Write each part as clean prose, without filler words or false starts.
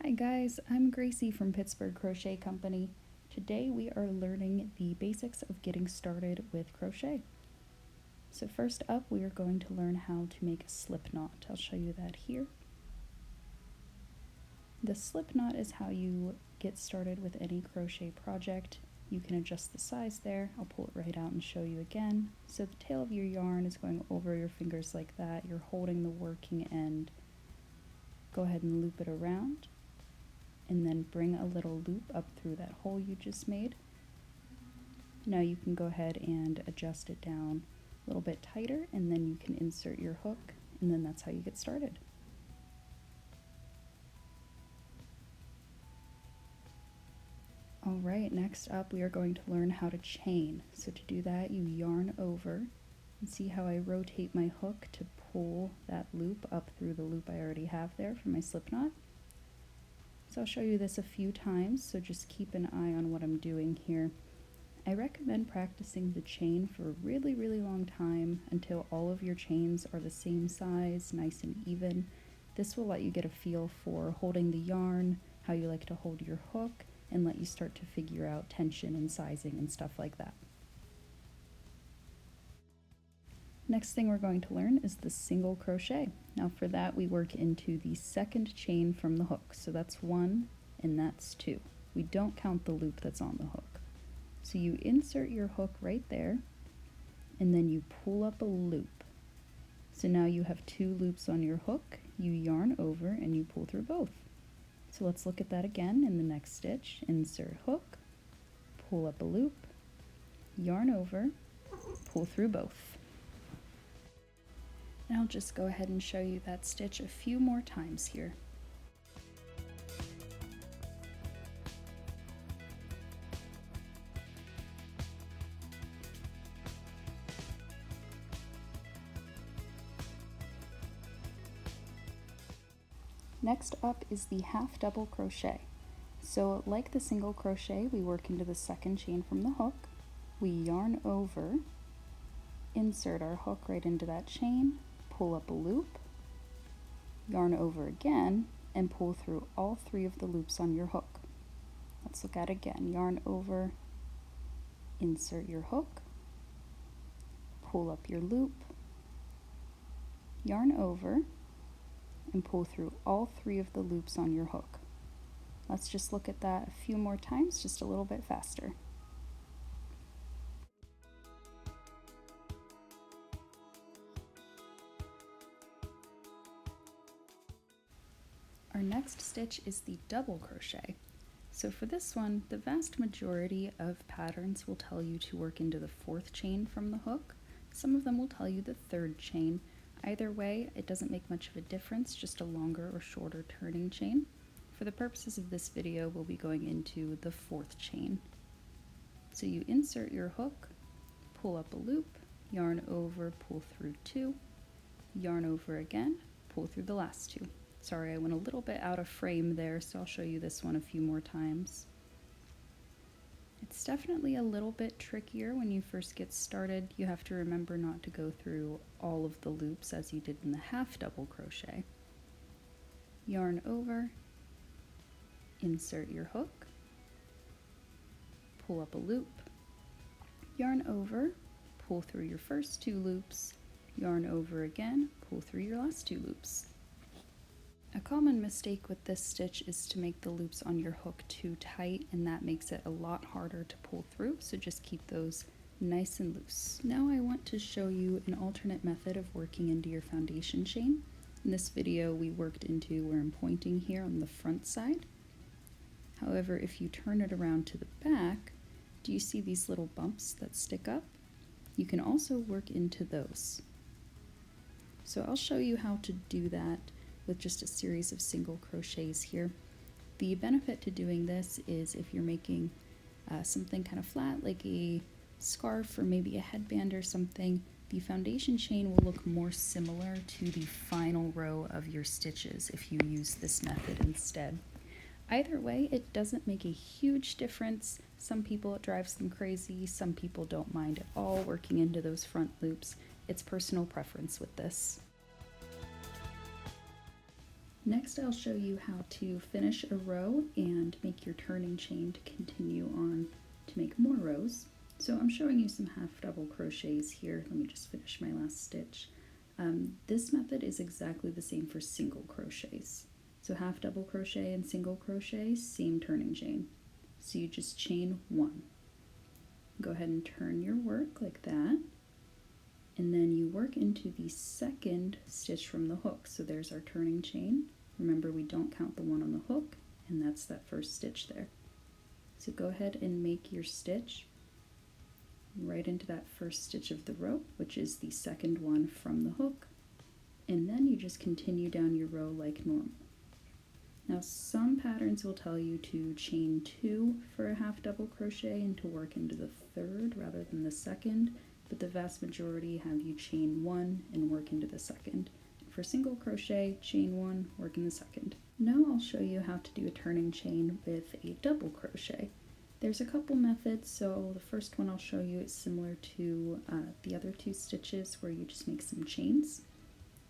Hi guys, I'm Gracie from Pittsburgh Crochet Company. Today we are learning the basics of getting started with crochet. So first up we are going to learn how to make a slip knot. I'll show you that here. The slip knot is how you get started with any crochet project. You can adjust the size there. I'll pull it right out and show you again. So the tail of your yarn is going over your fingers like that. You're holding the working end. Go ahead and loop it around, and then bring a little loop up through that hole you just made. Now you can go ahead and adjust it down a little bit tighter, and then you can insert your hook, and then that's how you get started. Alright, next up we are going to learn how to chain. So to do that, you yarn over, and see how I rotate my hook to pull that loop up through the loop I already have there for my slip knot. So I'll show you this a few times, so just keep an eye on what I'm doing here. I recommend practicing the chain for a really long time until all of your chains are the same size, nice and even. This will let you get a feel for holding the yarn, how you like to hold your hook, and let you start to figure out tension and sizing and stuff like that. Next thing we're going to learn is the single crochet. Now for that we work into the second chain from the hook. So that's 1 and that's 2. We don't count the loop that's on the hook. So you insert your hook right there, and then you pull up a loop. So now you have 2 loops on your hook. You yarn over and you pull through both. So let's look at that again in the next stitch. Insert hook, pull up a loop, yarn over, pull through both. And I'll just go ahead and show you that stitch a few more times here. Next up is the half double crochet. So like the single crochet, we work into the second chain from the hook, we yarn over, insert our hook right into that chain, pull up a loop, yarn over again, and pull through all 3 of the loops on your hook. Let's look at it again. Yarn over, insert your hook, pull up your loop, yarn over, and pull through all 3 of the loops on your hook. Let's just look at that a few more times, just a little bit faster. Our next stitch is the double crochet. So for this one, the vast majority of patterns will tell you to work into the 4th chain from the hook. Some of them will tell you the 3rd chain. Either way, it doesn't make much of a difference, just a longer or shorter turning chain. For the purposes of this video, we'll be going into the 4th chain. So you insert your hook, pull up a loop, yarn over, pull through 2, yarn over again, pull through the last 2. Sorry, I went a little bit out of frame there, so I'll show you this one a few more times. It's definitely a little bit trickier when you first get started. You have to remember not to go through all of the loops as you did in the half double crochet. Yarn over, insert your hook, pull up a loop, yarn over, pull through your first 2 loops, yarn over again, pull through your last 2 loops. A common mistake with this stitch is to make the loops on your hook too tight, and that makes it a lot harder to pull through, so just keep those nice and loose. Now I want to show you an alternate method of working into your foundation chain. In this video we worked into where I'm pointing here on the front side. However, if you turn it around to the back, do you see these little bumps that stick up? You can also work into those. So I'll show you how to do that with just a series of single crochets here. The benefit to doing this is if you're making something kind of flat, like a scarf or maybe a headband or something, the foundation chain will look more similar to the final row of your stitches if you use this method instead. Either way, it doesn't make a huge difference. Some people it drives them crazy, some people don't mind at all working into those front loops. It's personal preference with this. Next, I'll show you how to finish a row and make your turning chain to continue on to make more rows. So I'm showing you some half double crochets here. Let me just finish my last stitch. This method is exactly the same for single crochets. So half double crochet and single crochet, same turning chain. So you just chain one. Go ahead and turn your work like that. And then you work into the second stitch from the hook. So there's our turning chain. Remember, we don't count the one on the hook, and that's that first stitch there. So go ahead and make your stitch right into that first stitch of the row, which is the second one from the hook. And then you just continue down your row like normal. Now some patterns will tell you to chain 2 for a half double crochet and to work into the third rather than the second, but the vast majority have you chain 1 and work into the second. For single crochet, chain 1, work in the second. Now I'll show you how to do a turning chain with a double crochet. There's a couple methods, so the first one I'll show you is similar to the other 2 stitches where you just make some chains.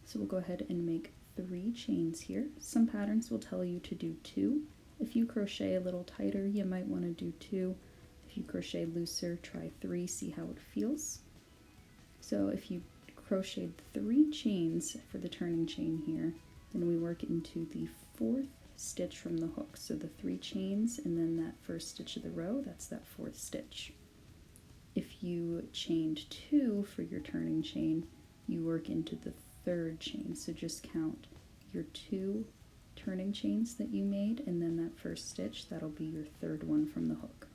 So we'll go ahead and make 3 chains here. Some patterns will tell you to do 2. If you crochet a little tighter, you might want to do 2. If you crochet looser, try 3, see how it feels. So if you crocheted 3 chains for the turning chain here, then we work into the 4th stitch from the hook. So the 3 chains and then that first stitch of the row, that's that 4th stitch. If you chained 2 for your turning chain, you work into the 3rd chain. So just count your 2 turning chains that you made and then that first stitch, that'll be your 3rd one from the hook.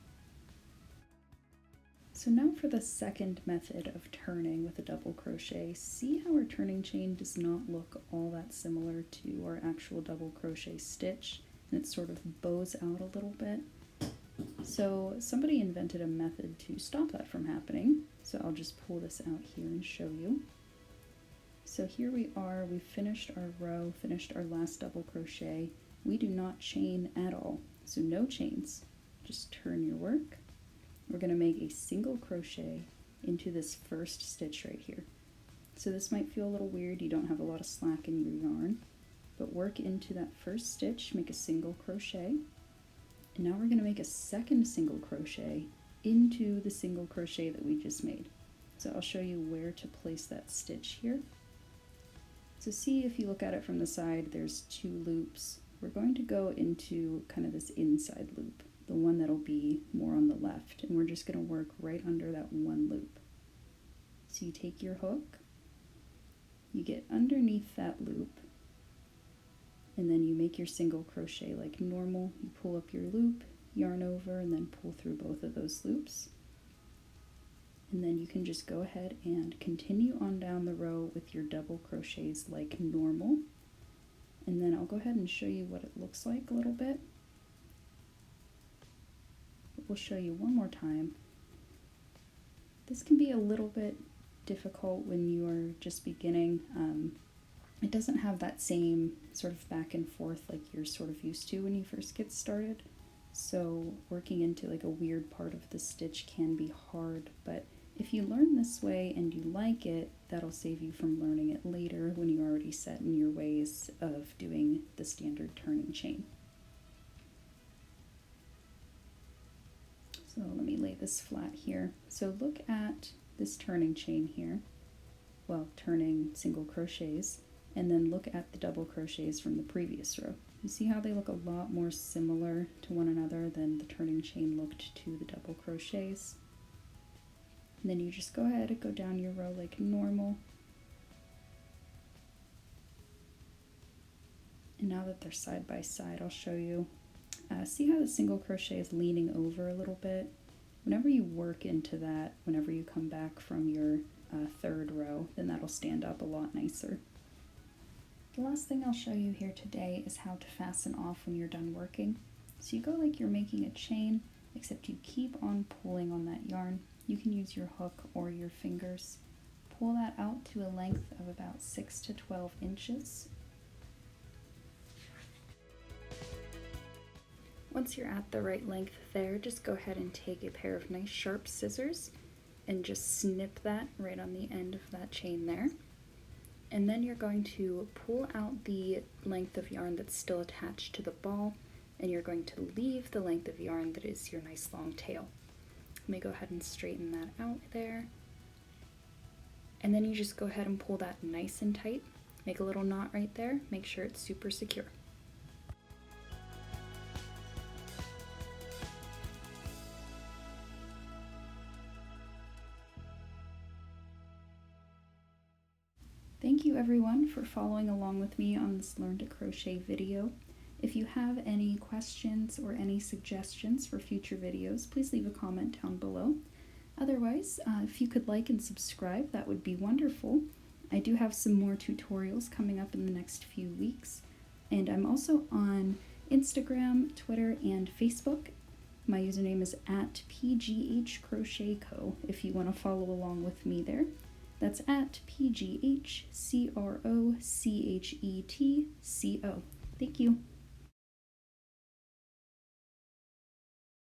So now for the second method of turning with a double crochet, see how our turning chain does not look all that similar to our actual double crochet stitch, and it sort of bows out a little bit. So somebody invented a method to stop that from happening, so I'll just pull this out here and show you. So here we are, we've finished our row, finished our last double crochet. We do not chain at all, so no chains. Just turn your work. We're going to make a single crochet into this first stitch right here. So this might feel a little weird, you don't have a lot of slack in your yarn, but work into that first stitch, make a single crochet, and now we're going to make a second single crochet into the single crochet that we just made. So I'll show you where to place that stitch here. So see, if you look at it from the side, there's 2 loops. We're going to go into kind of this inside loop, the one that'll be more on the left, and we're just going to work right under that one loop. So you take your hook, you get underneath that loop, and then you make your single crochet like normal. You pull up your loop, yarn over, and then pull through both of those loops. And then you can just go ahead and continue on down the row with your double crochets like normal. And then I'll go ahead and show you what it looks like a little bit. We'll show you one more time. This can be a little bit difficult when you are just beginning. It doesn't have that same sort of back and forth like you're sort of used to when you first get started. So working into like a weird part of the stitch can be hard, but if you learn this way and you like it, that'll save you from learning it later when you're already set in your ways of doing the standard turning chain. So let me lay this flat here. So look at this turning chain here, well, turning single crochets, and then look at the double crochets from the previous row. You see how they look a lot more similar to one another than the turning chain looked to the double crochets. And then you just go ahead and go down your row like normal. And now that they're side by side, I'll show you. See how the single crochet is leaning over a little bit? Whenever you work into that, whenever you come back from your 3rd row, then that'll stand up a lot nicer. The last thing I'll show you here today is how to fasten off when you're done working. So you go like you're making a chain, except you keep on pulling on that yarn. You can use your hook or your fingers. Pull that out to a length of about 6 to 12 inches. Once you're at the right length there, just go ahead and take a pair of nice sharp scissors and just snip that right on the end of that chain there. And then you're going to pull out the length of yarn that's still attached to the ball, and you're going to leave the length of yarn that is your nice long tail. Let me go ahead and straighten that out there. And then you just go ahead and pull that nice and tight. Make a little knot right there. Make sure it's super secure. Thank you everyone for following along with me on this Learn to Crochet video. If you have any questions or any suggestions for future videos, please leave a comment down below. Otherwise, if you could like and subscribe, that would be wonderful. I do have some more tutorials coming up in the next few weeks, and I'm also on Instagram, Twitter, and Facebook. My username is @PGH Crochet Co if you want to follow along with me there. That's @PGH CROCHETCO. Thank you.